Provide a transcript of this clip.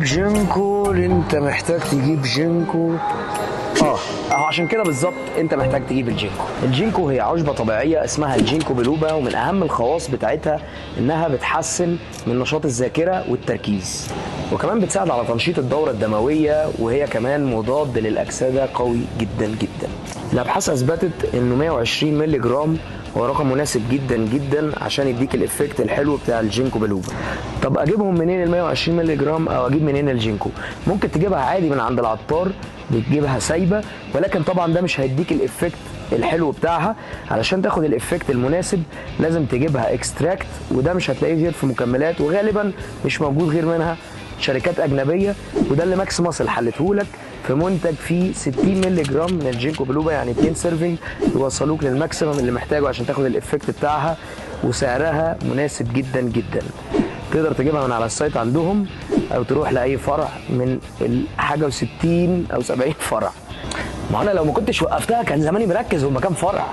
جينكو اللي انت محتاج تجيب جينكو. اهو عشان كده بالظبط انت محتاج تجيب الجينكو. الجينكو هي عشبه طبيعيه اسمها الجينكو بلوبا، ومن اهم الخواص بتاعتها انها بتحسن من نشاط الذاكره والتركيز، وكمان بتساعد على تنشيط الدوره الدمويه، وهي كمان مضاد للاكسده قوي جدا جدا. الابحاث اثبتت انه 120 مللي جرام هو رقم مناسب جدا جدا عشان يديك الافكت الحلو بتاع الجينكو بلوبا. طب اجيبهم منين ال 120 مللي جرام، او اجيب منين الجينكو؟ ممكن تجيبها عادي من عند العطار، بتجيبها سايبه، ولكن طبعا ده مش هيديك الافكت الحلو بتاعها. علشان تاخد الافكت المناسب لازم تجيبها اكستراكت، وده مش هتلاقيه غير في مكملات، وغالبا مش موجود غير منها شركات اجنبيه، وده اللي ماكس ماسل حلتهولك في منتج فيه 60 مللي جرام من الجينكو بلوبا، يعني 2 سيرفنج يوصلوك للماكسيمم اللي محتاجه عشان تاخد الافكت بتاعها، وسعرها مناسب جدا جدا. تقدر تجيبها من على السايت عندهم، او تروح لاي فرع من الحاجه و60 او 70 فرع. ما انا لو ما كنتش وقفتها كان زماني مركز هما كام فرع.